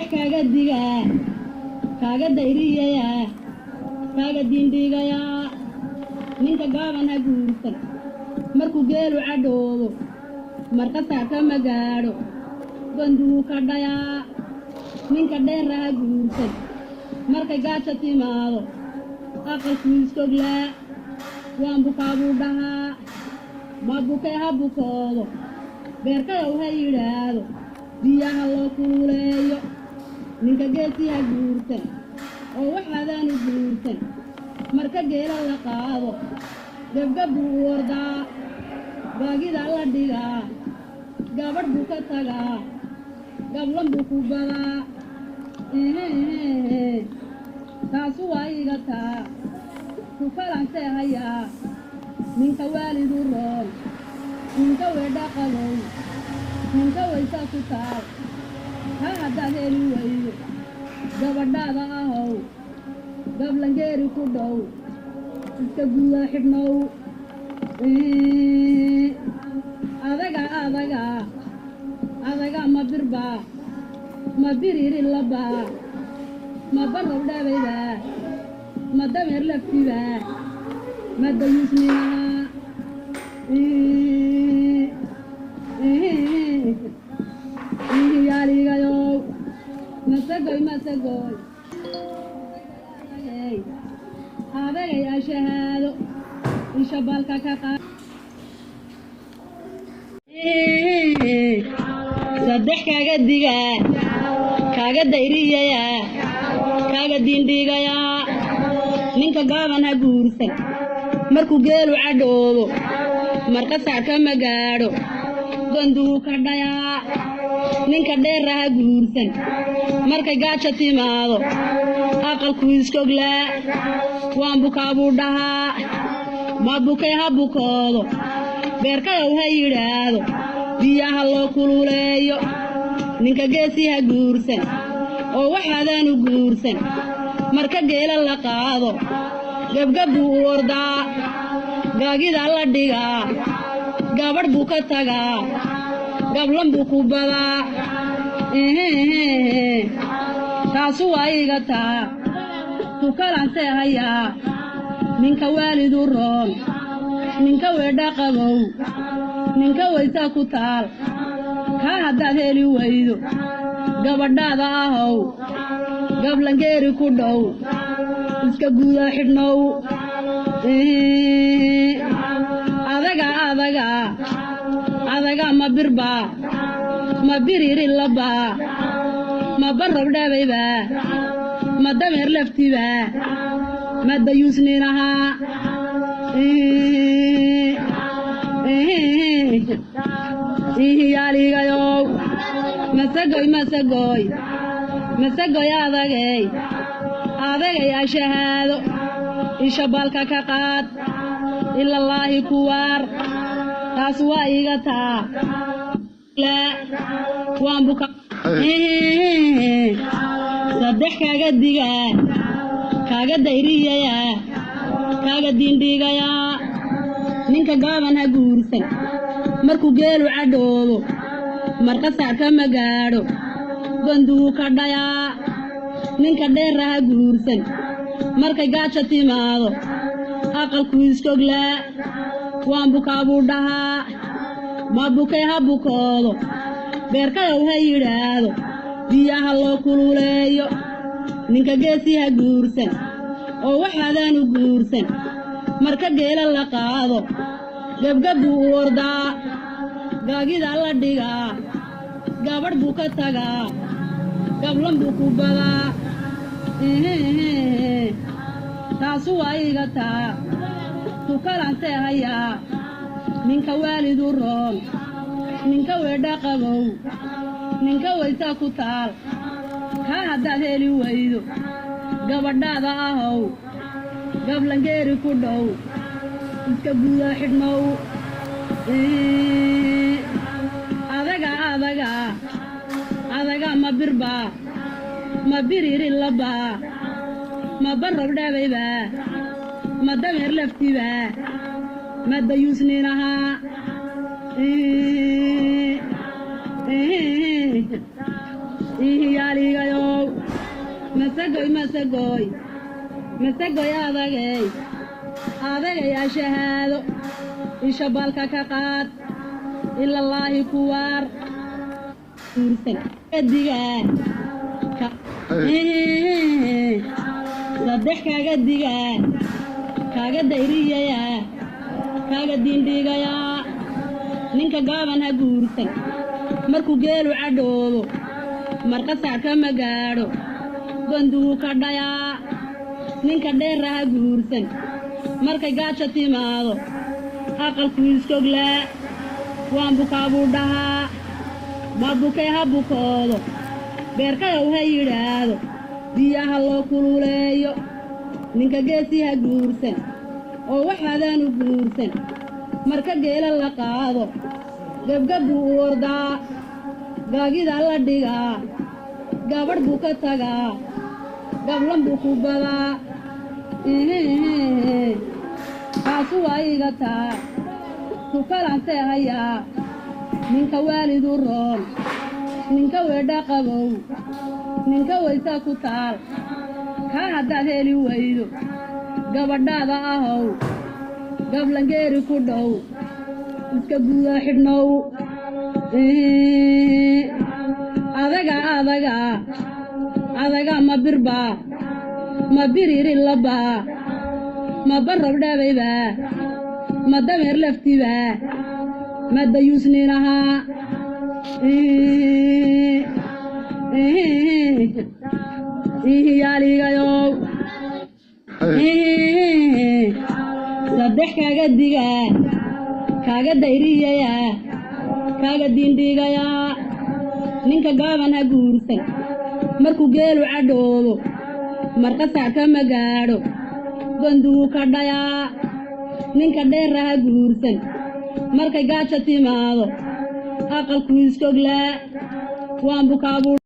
صدق كاجا ديجا كاجا دايرية يا كاجا دين ديجا يا ninka gaabana guursan markuu geelu cadhoobo marqataa kama gaadho banduu ka dhayaa ninka dheeraha guursan markay gaaja timaado aqalkuu iskoglaa waan bukaabuu dhahaa ma bukay ha bukoodo beerkayow ha yidhaahdo biyaha loo kuuleeyo ninka geesiha guursan oo waxaadaanu guursan marka geela la qaado gabgabuu wardaa baagida la dhigaa gabadh buu ka tagaa gablan buu ku badaa taasu waa iga taa ku kalansee hayaa ninka waalidu roon ninka weedha qabow ninka waysa ku taal ha haddaad heli weydo gabadhaada ahow gablangeeri ku dhow iska guuda xidhnow adaga ma birbaa ma biriiri labaa ma barrow dhabaybaa ma dameer laftibaa ma dayuusminahaa yaaligayow masagoy adagay ashahaado isha balka ka qaad saddex kaaga digaa kaaga dayriyaya kaaga diindhigaya ninka gaabana guursan markuu geelu cadhoobo marqasaa kama gaadho banduu ka dhayaa ninka dheeraha guursan markay gaaja timaado aqalkuu iskoglaa waan bukaabuu dhahaa ma bukay ha bukoodo beerkayow ha yidhaahdo biyaha loo kululeeyo ninka geesiha guursan oo waxaadaanu guursan marka geela la qaado gabgabbuu u wardaa gaagida la dhigaa gabadh buu ka tagaa gablan buu ku badaa taasu waa iga taa ku kalansee hayaa ninka waalidu roon ninka weedha qabow ninka waysa ku taal ha haddaad heli weydo gabadhaada ahow gablangeeri ku dhow iska guuda xidhnow adaga ma birbaa ma biriiri labaa ma barrow dhabaybaa ma dameer laftibaa ma dayuusninahaa yaaligayow masagoy adagay ashahaado isha balka ka qaad ilallaahi kuwaar taas waa iga taa waan buka saddex kaaga digaa kaaga dayriyaya kaaga diindhigaya ninka gaabana guursan markuu geelu cadhoobo marqasaa kama gaadho banduu ka dhayaa ninka dheeraha guursan markay gaaja timaado aqalkuu iskoglaa waan bukaabuu dhahaa ma bukay ha bukoodo beerkayow ha yidhaahdo biyaha loo kululeeyo ninka geesiha guursan oo waxaadaanu guursan marka geela la qaado gabgabbuu u wardaa gaagida la dhigaa gabadh buu ka tagaa gablan buu ku badaa taasu waa iga taa ku kalansee hayaa ninka waalidu roon ninka weedha qabow ninka waysa ku taal ha haddaad heli weydo gabadhaada ahow gablangeeri ku dhow iska guuda xidhnow adaga ma birbaa ma biriiri labaa ma barrow dhabaybaa ma dameer laftibaa ma dayuusninahaa ihiyaaligayo masagoy adagay shahaado isha balka ka qaad ilallaahi kuwaar guursan kadigaa saddex kaaga digaa kaaga dayriyaya kaaga diindhigaya ninka gaaban ha guursan markuu geelu cadhoobo marqasac kama gaadho banduu ka dhayaa ninka dheera ha guursan markay gaaja timaado aqalku iskoglaa waan bukaabuu dhahaa ma bukay ha bukoodo beerkayow ha yidhaahdo biyaha loo kululeeyo ninka geesii ha guursan oo waxaadaanu guursan marka geela la qaado gabgab buu u ordaa gaagida la dhigaa gabadh buu ka tagaa gablan buu ku badaa kaasu waa iga taa tukalantee hayaa ninka waalidu roon ninka weedha qabow ninka waysa ku taal kaa haddaad heli waydo gabadhaada ahow gablangeeri ku dhow iska guuda xidhnow adaga ma birbaa ma biriri labaa ma barrob dhabaybaa ma dameer laftibaa ma dayuusninahaa ihiyaaligayow saddex kaaga digaa kaaga dayriyaya kaaga diindhigaya ninka gaaban ha guursan markuu geelu cadhoobo marqasac kama gaadho banduu ka dhayaa ninka dheera ha guursan markay gaaja timaado aqalku iskoglaa waan bukaabuu